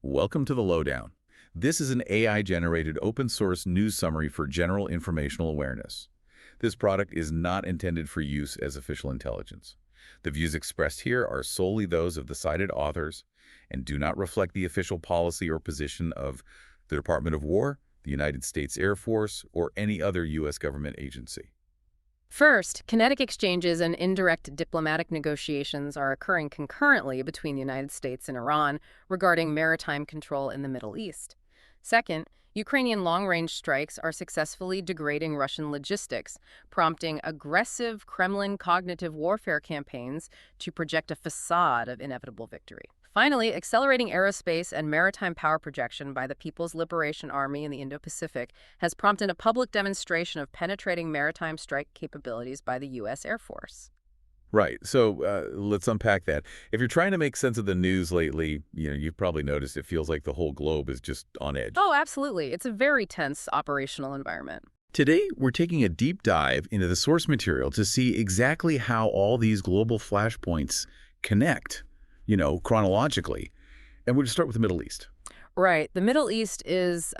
Welcome to the Lowdown. This is an AI-generated open-source news summary for general informational awareness. This product is not intended for use as official intelligence. The views expressed here are solely those of the cited authors and do not reflect the official policy or position of the Department of War, the United States Air Force, or any other U.S. government agency. First, kinetic exchanges and indirect diplomatic negotiations are occurring concurrently between the United States and Iran regarding maritime control in the Middle East. Second, Ukrainian long-range strikes are successfully degrading Russian logistics, prompting aggressive Kremlin cognitive warfare campaigns to project a facade of inevitable victory. Finally, accelerating aerospace and maritime power projection by the People's Liberation Army in the Indo-Pacific has prompted a public demonstration of penetrating maritime strike capabilities by the U.S. Air Force. Right. So let's unpack that. If you're trying to make sense of the news lately, you've probably noticed it feels like the whole globe is just on edge. Oh, absolutely. It's a very tense operational environment. Today, we're taking a deep dive into the source material to see exactly how all these global flashpoints connect, chronologically. And we'll start with the Middle East. Right. The Middle East is,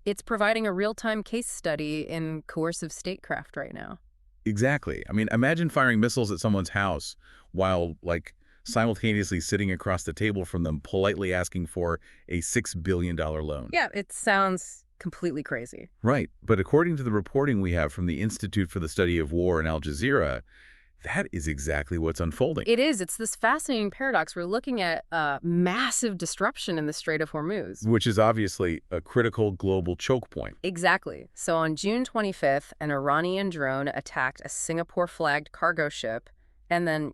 it's providing a real-time case study in coercive statecraft right now. Exactly. I mean, imagine firing missiles at someone's house while, simultaneously sitting across the table from them, politely asking for a $6 billion loan. Yeah, it sounds completely crazy. Right. But according to the reporting we have from the Institute for the Study of War and Al Jazeera, that is exactly what's unfolding. It is. It's this fascinating paradox. We're looking at massive disruption in the Strait of Hormuz. Which is obviously a critical global choke point. Exactly. So on June 25th, an Iranian drone attacked a Singapore-flagged cargo ship, and then,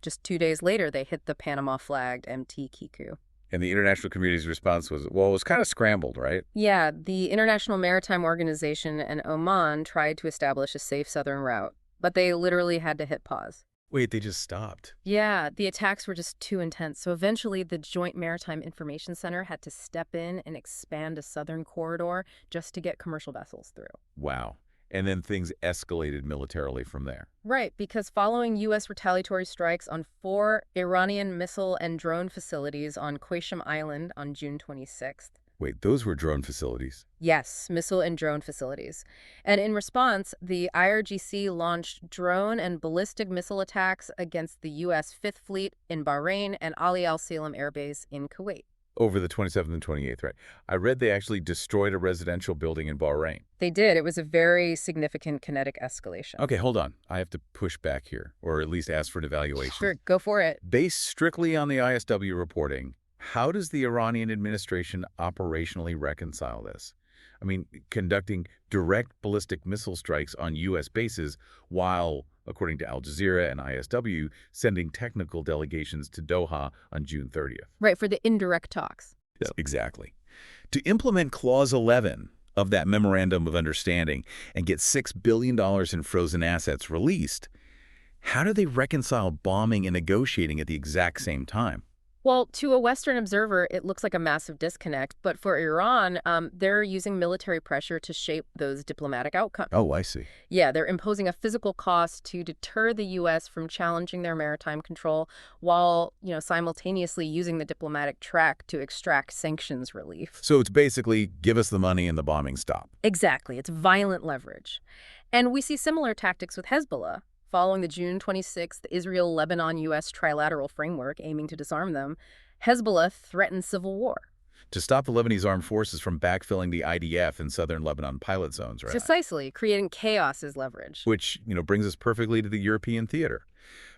just 2 days later, they hit the Panama-flagged MT Kiku. And the international community's response was, well, it was kind of scrambled, right? Yeah, the International Maritime Organization and Oman tried to establish a safe southern route, but they literally had to hit pause. Wait, they just stopped? Yeah, the attacks were just too intense. So eventually the Joint Maritime Information Center had to step in and expand a southern corridor just to get commercial vessels through. Wow. And then things escalated militarily from there. Right, because following U.S. retaliatory strikes on 4 Iranian missile and drone facilities on Qasem Island on June 26th, Wait, those were drone facilities? yes, missile and drone facilities. And in response, the IRGC launched drone and ballistic missile attacks against the U.S. Fifth Fleet in Bahrain and Ali Al Salam Air Base in Kuwait. Over the 27th and 28th, right? I read they actually destroyed a residential building in Bahrain. They did. It was a very significant kinetic escalation. Okay, hold on. I have to push back here, or at least ask for an evaluation. Sure, go for it. Based strictly on the ISW reporting, how does the Iranian administration operationally reconcile this? I mean, conducting direct ballistic missile strikes on U.S. bases while, according to Al Jazeera and ISW, sending technical delegations to Doha on June 30th. Right, for the indirect talks. Yes, exactly. To implement Clause 11 of that Memorandum of Understanding and get $6 billion in frozen assets released, how do they reconcile bombing and negotiating at the exact same time? Well, to a Western observer, it looks like a massive disconnect. But for Iran, they're using military pressure to shape those diplomatic outcomes. Oh, I see. Yeah, they're imposing a physical cost to deter the U.S. from challenging their maritime control while, simultaneously using the diplomatic track to extract sanctions relief. So it's basically give us the money and the bombing stop. Exactly. It's violent leverage. And we see similar tactics with Hezbollah. Following the June 26th Israel-Lebanon-U.S. trilateral framework aiming to disarm them, Hezbollah threatened civil war. To stop the Lebanese armed forces from backfilling the IDF in southern Lebanon pilot zones, right? Precisely, creating chaos as leverage. Which, brings us perfectly to the European theater.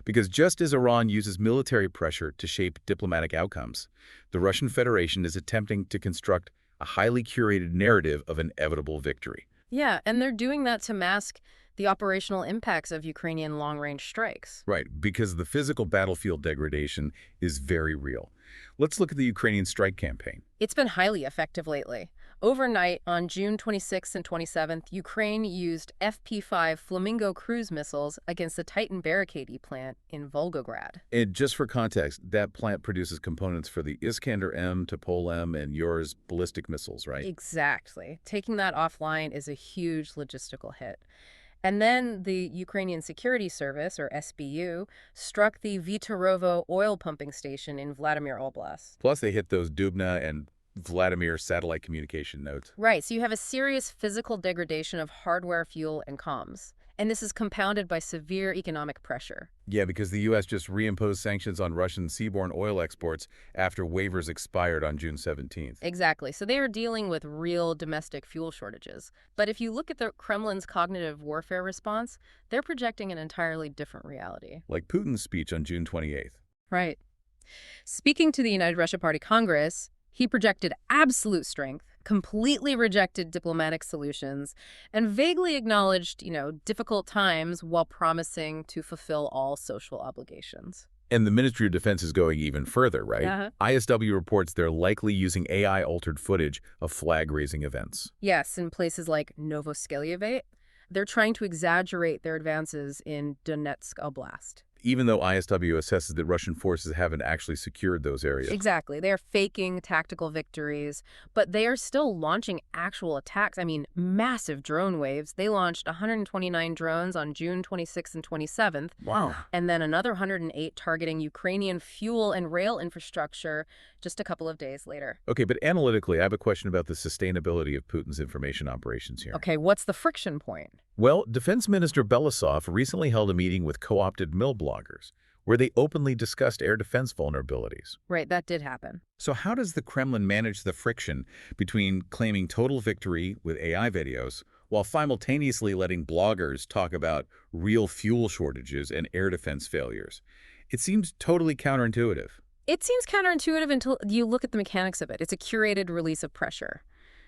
Because just as Iran uses military pressure to shape diplomatic outcomes, the Russian Federation is attempting to construct a highly curated narrative of inevitable victory. Yeah, and they're doing that to mask the operational impacts of Ukrainian long-range strikes. Right, because the physical battlefield degradation is very real. Let's look at the Ukrainian strike campaign. It's been highly effective lately. Overnight, on June 26th and 27th, Ukraine used FP-5 Flamingo cruise missiles against the Titan barricade plant in Volgograd. And just for context, that plant produces components for the Iskander-M, Topol-M, and yours ballistic missiles, right? Exactly. Taking that offline is a huge logistical hit. And then the Ukrainian Security Service, or SBU, struck the Vitorovo oil pumping station in Vladimir Oblast. Plus, they hit those Dubna and Vladimir satellite communication nodes. Right, so you have a serious physical degradation of hardware, fuel, and comms. And this is compounded by severe economic pressure. Yeah, because the U.S. just reimposed sanctions on Russian seaborne oil exports after waivers expired on June 17th. Exactly. So they are dealing with real domestic fuel shortages. But if you look at the Kremlin's cognitive warfare response, they're projecting an entirely different reality. Like Putin's speech on June 28th. Right. Speaking to the United Russia Party Congress, he projected absolute strength, completely rejected diplomatic solutions, and vaguely acknowledged, difficult times while promising to fulfill all social obligations. And the Ministry of Defense is going even further, right? Uh-huh. ISW reports they're likely using AI-altered footage of flag-raising events. Yes, in places like Novoselyovsk, they're trying to exaggerate their advances in Donetsk Oblast. Even though ISW assesses that Russian forces haven't actually secured those areas. Exactly. They are faking tactical victories, but they are still launching actual attacks. I mean, massive drone waves. They launched 129 drones on June 26th and 27th. Wow. And then another 108 targeting Ukrainian fuel and rail infrastructure just a couple of days later. Okay, but analytically, I have a question about the sustainability of Putin's information operations here. Okay, what's the friction point? Well, Defense Minister Belousov recently held a meeting with co-opted mill bloggers where they openly discussed air defense vulnerabilities. Right, that did happen. So how does the Kremlin manage the friction between claiming total victory with AI videos while simultaneously letting bloggers talk about real fuel shortages and air defense failures? It seems totally counterintuitive. It seems counterintuitive until you look at the mechanics of it. It's a curated release of pressure.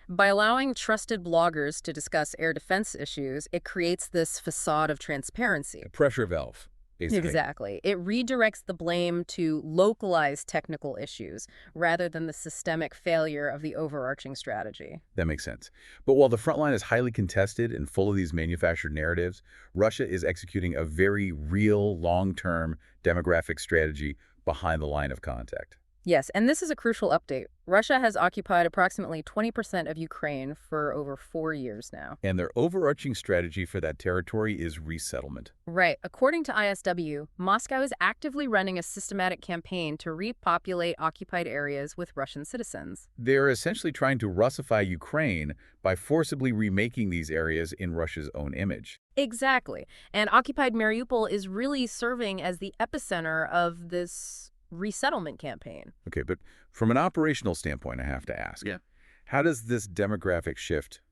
By allowing trusted bloggers to discuss air defense issues, it creates this facade of transparency. A pressure valve, basically. Exactly. It redirects the blame to localized technical issues rather than the systemic failure of the overarching strategy. That makes sense. But while the front line is highly contested and full of these manufactured narratives, Russia is executing a very real, long-term demographic strategy behind the line of contact. Yes, and this is a crucial update. Russia has occupied approximately 20% of Ukraine for over 4 years now. And their overarching strategy for that territory is resettlement. Right. According to ISW, Moscow is actively running a systematic campaign to repopulate occupied areas with Russian citizens. They're essentially trying to Russify Ukraine by forcibly remaking these areas in Russia's own image. Exactly. And occupied Mariupol is really serving as the epicenter of this resettlement campaign. Okay, but from an operational standpoint, I have to ask. Yeah. How does this demographic shift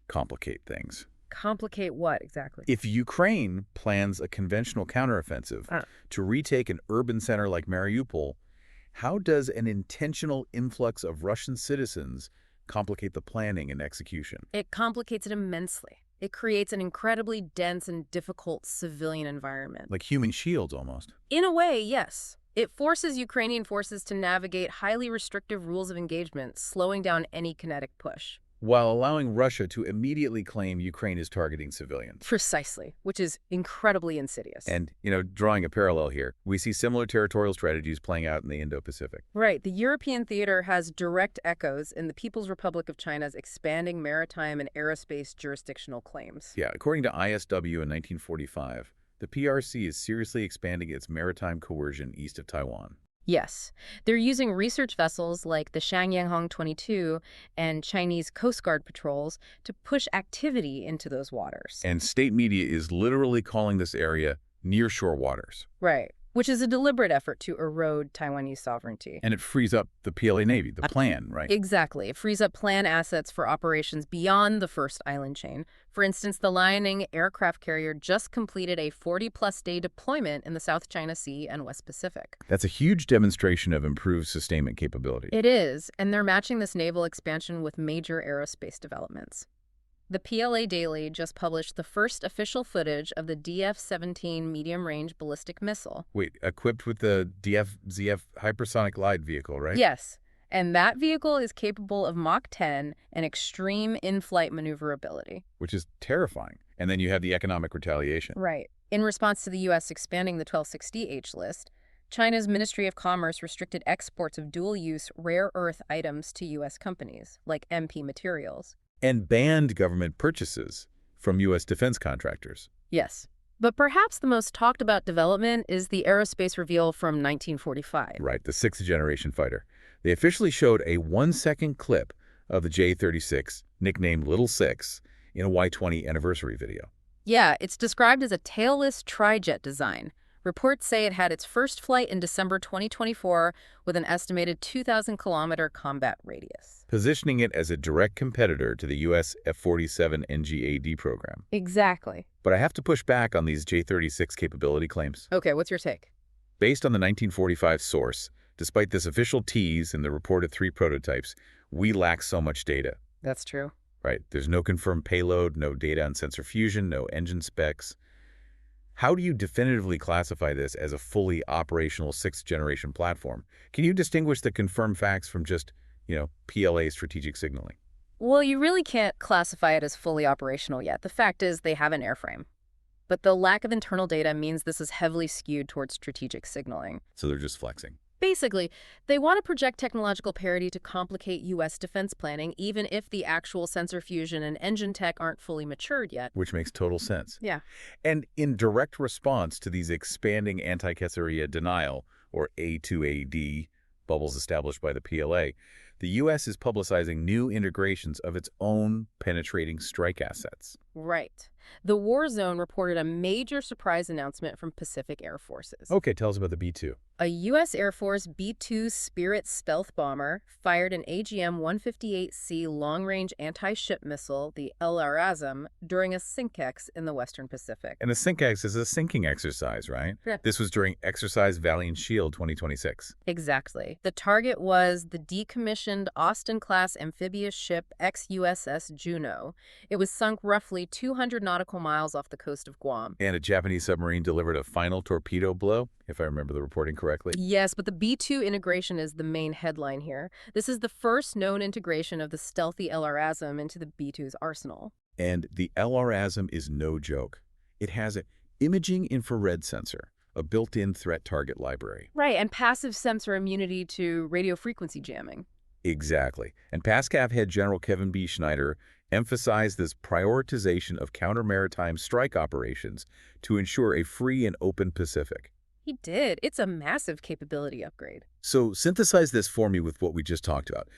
complicate things? Complicate what exactly? If Ukraine plans a conventional counteroffensive to retake an urban center like Mariupol, how does an intentional influx of Russian citizens complicate the planning and execution? It complicates it immensely. It creates an incredibly dense and difficult civilian environment. Like human shields, almost. In a way, yes. It forces Ukrainian forces to navigate highly restrictive rules of engagement, slowing down any kinetic push. While allowing Russia to immediately claim Ukraine is targeting civilians. Precisely, which is incredibly insidious. And, drawing a parallel here, we see similar territorial strategies playing out in the Indo-Pacific. Right. The European theater has direct echoes in the People's Republic of China's expanding maritime and aerospace jurisdictional claims. Yeah, according to ISW in 1945, the PRC is seriously expanding its maritime coercion east of Taiwan. Yes. They're using research vessels like the Shangyanghong 22 and Chinese Coast Guard patrols to push activity into those waters. And state media is literally calling this area nearshore waters. Right. Which is a deliberate effort to erode Taiwanese sovereignty. And it frees up the PLA Navy, the plan, right? Exactly. It frees up plan assets for operations beyond the first island chain. For instance, the Liaoning aircraft carrier just completed a 40-plus day deployment in the South China Sea and West Pacific. That's a huge demonstration of improved sustainment capability. It is, and they're matching this naval expansion with major aerospace developments. The PLA Daily just published the first official footage of the DF-17 medium-range ballistic missile. Wait, equipped with the DF-ZF hypersonic glide vehicle, right? Yes, and that vehicle is capable of Mach 10 and extreme in-flight maneuverability. Which is terrifying. And then you have the economic retaliation. Right. In response to the U.S. expanding the 1260H list, China's Ministry of Commerce restricted exports of dual-use rare earth items to U.S. companies, like MP Materials. And banned government purchases from U.S. defense contractors. Yes. But perhaps the most talked about development is the aerospace reveal from 1945. Right, the sixth-generation fighter. They officially showed a 1-second clip of the J-36, nicknamed Little Six, in a Y-20 anniversary video. Yeah, it's described as a tailless tri-jet design. Reports say it had its first flight in December 2024 with an estimated 2,000-kilometer combat radius. Positioning it as a direct competitor to the U.S. F-47 NGAD program. Exactly. But I have to push back on these J-36 capability claims. Okay, what's your take? Based on the 1945 source, despite this official tease and the reported 3 prototypes, we lack so much data. That's true. Right, there's no confirmed payload, no data on sensor fusion, no engine specs. How do you definitively classify this as a fully operational 6th-generation platform? Can you distinguish the confirmed facts from just, PLA strategic signaling? Well, you really can't classify it as fully operational yet. The fact is they have an airframe. But the lack of internal data means this is heavily skewed towards strategic signaling. So they're just flexing. Basically, they want to project technological parity to complicate U.S. defense planning, even if the actual sensor fusion and engine tech aren't fully matured yet. Which makes total sense. Yeah. And in direct response to these expanding anti-Caesarea denial, or A2AD, bubbles established by the PLA, the U.S. is publicizing new integrations of its own penetrating strike assets. Right. The war zone reported a major surprise announcement from Pacific Air Forces. Okay, tell us about the B-2. A U.S. Air Force B-2 Spirit stealth bomber fired an AGM-158C long-range anti-ship missile, the LRASM, during a SYNCEX in the Western Pacific. And a SYNCEX is a sinking exercise, right? Yeah. This was during Exercise Valiant Shield 2026. Exactly. The target was the decommissioned Austin-class amphibious ship ex-USS Juno. It was sunk roughly 200 nautical miles off the coast of Guam. And a Japanese submarine delivered a final torpedo blow, if I remember the reporting correctly. Yes, but the B-2 integration is the main headline here. This is the first known integration of the stealthy LRASM into the B-2's arsenal. And the LRASM is no joke. It has an imaging infrared sensor, a built-in threat target library. Right, and passive sensor immunity to radio frequency jamming. Exactly. And PASCAF head General Kevin B. Schneider emphasized this prioritization of counter-maritime strike operations to ensure a free and open Pacific. He did. It's a massive capability upgrade. So synthesize this for me with what we just talked about.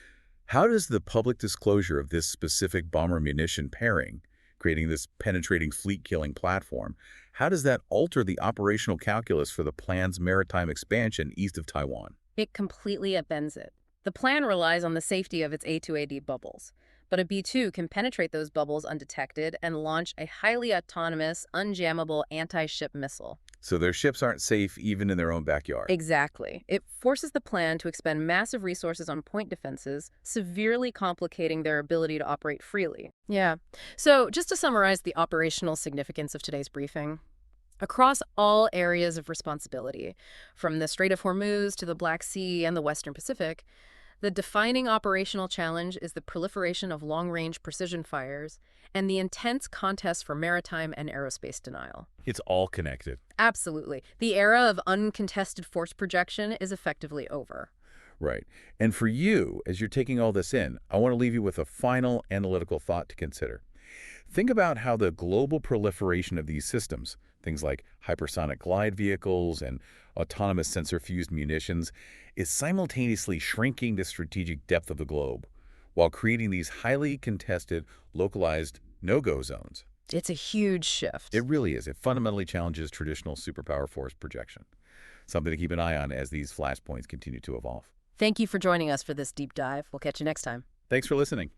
How does the public disclosure of this specific bomber munition pairing, creating this penetrating fleet-killing platform, how does that alter the operational calculus for the plan's maritime expansion east of Taiwan? It completely upends it. The plan relies on the safety of its A2AD bubbles, but a B-2 can penetrate those bubbles undetected and launch a highly autonomous, unjammable anti-ship missile. So their ships aren't safe even in their own backyard. Exactly. It forces the plan to expend massive resources on point defenses, severely complicating their ability to operate freely. Yeah. So just to summarize the operational significance of today's briefing, across all areas of responsibility, from the Strait of Hormuz to the Black Sea and the Western Pacific, the defining operational challenge is the proliferation of long-range precision fires and the intense contest for maritime and aerospace denial. It's all connected. Absolutely. The era of uncontested force projection is effectively over. Right. And for you, as you're taking all this in, I want to leave you with a final analytical thought to consider. Think about how the global proliferation of these systems, things like hypersonic glide vehicles and autonomous sensor-fused munitions, is simultaneously shrinking the strategic depth of the globe while creating these highly contested, localized no-go zones. It's a huge shift. It really is. It fundamentally challenges traditional superpower force projection. Something to keep an eye on as these flashpoints continue to evolve. Thank you for joining us for this deep dive. We'll catch you next time. Thanks for listening.